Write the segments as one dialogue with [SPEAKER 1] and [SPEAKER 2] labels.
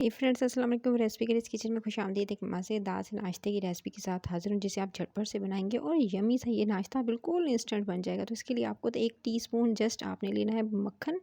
[SPEAKER 1] Friends अस्सलाम वालेकुम। Recipe के लिए इस किचन में खुशामदीद। एक मज़ेदार से नाश्ते की रेसिपी के साथ हाजिर हूँ जिसे आप झटपट से बनाएंगे और यमी सा ये नाश्ता बिल्कुल इंस्टेंट बन जाएगा। तो इसके लिए आपको तो 1 टीस्पून जस्ट आपने लेना है मक्खन।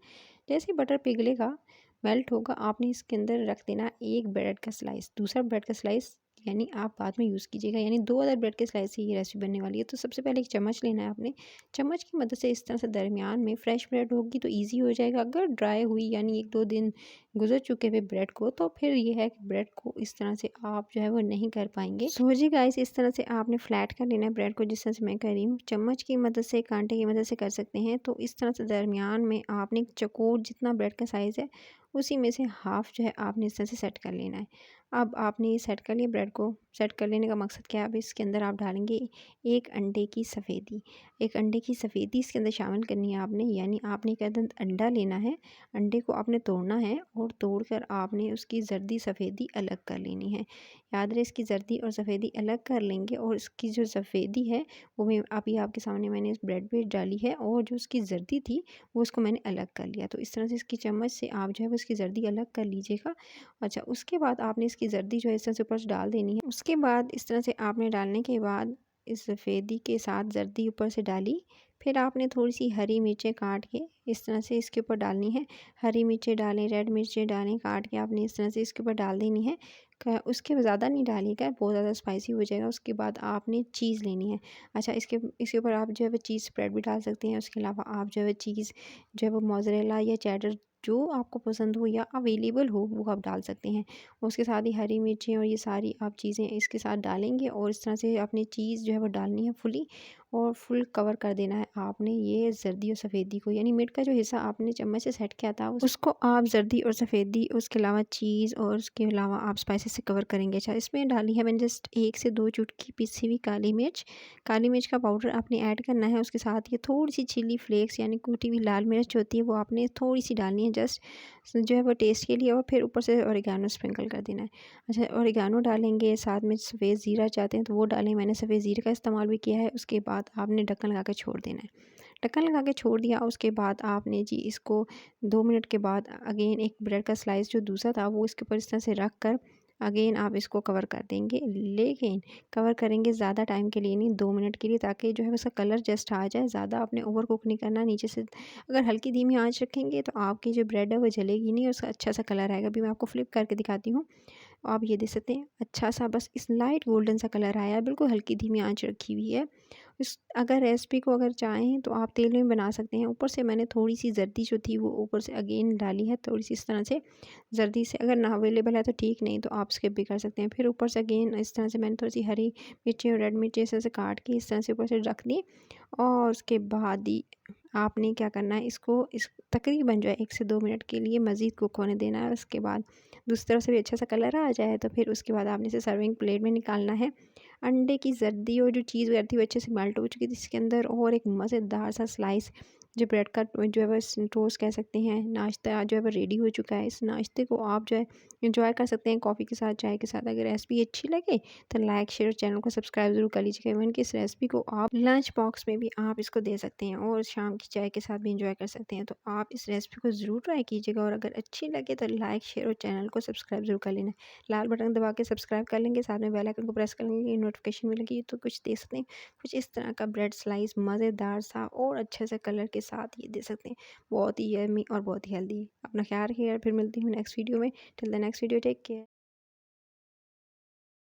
[SPEAKER 1] जैसे बटर पिघलेगा, मेल्ट होगा, आपने इसके अंदर रख देना एक ब्रेड का स्लाइस। दूसरा ब्रेड का स्लाइस यानी आप बाद में यूज़ कीजिएगा, यानी 2 अदर ब्रेड के स्लाइस से ये रेसिपी बनने वाली है। तो सबसे पहले एक चम्मच लेना है आपने। चम्मच की मदद से इस तरह से दरमियान में फ्रेश ब्रेड होगी तो ईजी हो जाएगा। अगर ड्राई हुई यानी 1-2 दिन गुजर चुके हुए ब्रेड को, तो फिर ये है कि ब्रेड को इस तरह से आप जो है वो नहीं कर पाएंगे। सो जी गाइस, इस तरह से आपने फ्लैट कर लेना है ब्रेड को, जिस तरह से मैं कर रही हूँ। चम्मच की मदद से, कांटे की मदद से कर सकते हैं। तो इस तरह से दरमियान में आपने चकोर जितना ब्रेड का साइज़ है उसी में से हाफ जो है आपने इस तरह से सेट कर लेना है। अब आपने ये सेट कर लिया ब्रेड को। सेट कर लेने का मकसद क्या है? अब इसके अंदर आप डालेंगे एक अंडे की सफ़ेदी। एक अंडे की सफ़ेदी इसके अंदर शामिल करनी है आपने, यानी आपने एक अदद अंडा लेना है। अंडे को आपने तोड़ना है और तोड़कर आपने उसकी जर्दी सफ़ेदी अलग कर लेनी है। याद रहे, इसकी जर्दी और सफ़ेदी अलग कर लेंगे और इसकी जो सफ़ेदी है वो मैं अभी आपके सामने मैंने इस ब्रेड पे डाली है, और जो उसकी जर्दी थी वो उसको मैंने अलग कर लिया। तो इस तरह से इसकी चम्मच से आप जो है वो इसकी जर्दी अलग कर लीजिएगा। अच्छा, उसके बाद आपने इसकी जर्दी जो है इस तरह से ऊपर से डाल देनी है। उसके बाद इस तरह से आपने डालने के बाद इस सफ़ेदी के साथ जर्दी ऊपर से डाली। फिर आपने थोड़ी सी हरी मिर्चें काट के इस तरह से इसके ऊपर डालनी है। हरी मिर्चें डालें, रेड मिर्चें डालें, काट के आपने इस तरह से इसके ऊपर डाल देनी है। उसके ज़्यादा नहीं डालिएगा, बहुत ज़्यादा स्पाइसी हो जाएगा। उसके बाद आपने चीज़ लेनी है। अच्छा, इसके ऊपर आप जो है वो चीज़ स्प्रेड भी डाल सकते हैं। उसके अलावा आप जो है चीज़ जो है वो मोज़रेला या चेडर जो आपको पसंद हो या अवेलेबल हो वो आप डाल सकते हैं। उसके साथ ही हरी मिर्चें और ये सारी आप चीज़ें इसके साथ डालेंगे और इस तरह से अपनी चीज़ जो है वो डालनी है फुली, और फुल कवर कर देना है आपने ये जर्दी और सफ़ेदी को। यानी मिड का जो हिस्सा आपने चम्मच से सेट किया था उसको आप जर्दी और सफ़ेदी, उसके अलावा चीज़ और उसके अलावा आप स्पाइसेस से कवर करेंगे। अच्छा, इसमें डाली है मैंने जस्ट 1 से 2 चुटकी पिसी हुई काली मिर्च। काली मिर्च का पाउडर आपने ऐड करना है। उसके साथ ये थोड़ी सी चिली फ्लेक्स यानी कुटी हुई लाल मिर्च होती है वो आपने थोड़ी सी डालनी है, जस्ट जो है वो टेस्ट के लिए। और फिर ऊपर से ओरिगानो स्प्रिंकल कर देना है। अच्छा, ओरिगानो डालेंगे, साथ में सफ़ेद ज़ीरा चाहते हैं तो वो डालें। मैंने सफ़ेद ज़ीरे का इस्तेमाल भी किया है। उसके बाद आपने ढक्कन लगा के छोड़ देना है। ढक्कन लगा के छोड़ दिया। उसके बाद आपने जी इसको 2 मिनट के बाद अगेन एक ब्रेड का स्लाइस जो दूसरा था वो इसके ऊपर इस तरह से रख कर अगेन आप इसको कवर कर देंगे। लेकिन कवर करेंगे ज़्यादा टाइम के लिए नहीं, 2 मिनट के लिए, ताकि जो है उसका कलर जस्ट आ जाए। ज़्यादा आपने ओवर कुक नहीं करना नीचे से। अगर हल्की धीमी आंच रखेंगे तो आपकी जो ब्रेड है वो जलेगी नहीं और उसका अच्छा सा कलर आएगा। अभी मैं आपको फ्लिप करके दिखाती हूँ। आप ये देख सकते हैं, अच्छा सा बस इस लाइट गोल्डन सा कलर आया है। बिल्कुल हल्की धीमी आंच रखी हुई है। इस अगर रेसिपी को अगर चाहें तो आप तेल में बना सकते हैं। ऊपर से मैंने थोड़ी सी जर्दी जो थी वो ऊपर से अगेन डाली है, थोड़ी सी इस तरह से जर्दी से। अगर ना अवेलेबल है तो ठीक, नहीं तो आप स्किप भी कर सकते हैं। फिर ऊपर से अगेन इस तरह से मैंने थोड़ी सी हरी मिर्ची और रेड मिर्ची इस तरह से काट के इस तरह से ऊपर से रख दी। और उसके बाद ही आपने क्या करना है, इसको इस तकरीबन जो है 1 से 2 मिनट के लिए मज़ीद कुक होने देना है। उसके बाद दूसरी तरफ से भी अच्छा सा कलर आ जाए तो फिर उसके बाद आपने इसे सर्विंग प्लेट में निकालना है। अंडे की जर्दी और जो चीज़ वगैरह थी वो अच्छे से मेल्ट हो चुकी थी इसके अंदर, और एक मज़ेदार सा स्लाइस जो ब्रेड का जो है वो टोस्ट कह सकते हैं, नाश्ता जो है वो रेडी हो चुका है। इस नाश्ते को आप जो है इंजॉय कर सकते हैं कॉफ़ी के साथ, चाय के साथ। अगर रेसिपी अच्छी लगे तो लाइक शेयर, चैनल को सब्सक्राइब ज़रूर कर लीजिएगा। इवन कि इस रेसिपी को आप लंच बॉक्स में भी आप इसको दे सकते हैं और शाम की चाय के साथ भी इंजॉय कर सकते हैं। तो आप इस रेसिपी को ज़रूर ट्राई कीजिएगा, और अगर अच्छी लगे तो लाइक शेयर और चैनल को सब्सक्राइब ज़रूर कर लेना। लाल बटन दबा के सब्सक्राइब कर लेंगे, साथ में बेल आइकन को प्रेस कर लेंगे, नोटिफिकेशन मिलेगी तो कुछ दे सकते हैं। कुछ इस तरह का ब्रेड स्लाइस मज़ेदार सा और अच्छे से कलर के साथ ये दे सकते हैं। बहुत ही यम्मी और बहुत ही हेल्दी। अपना ख्याल रखिएगा। फिर मिलती हूँ नेक्स्ट वीडियो में। Till the next video, take care.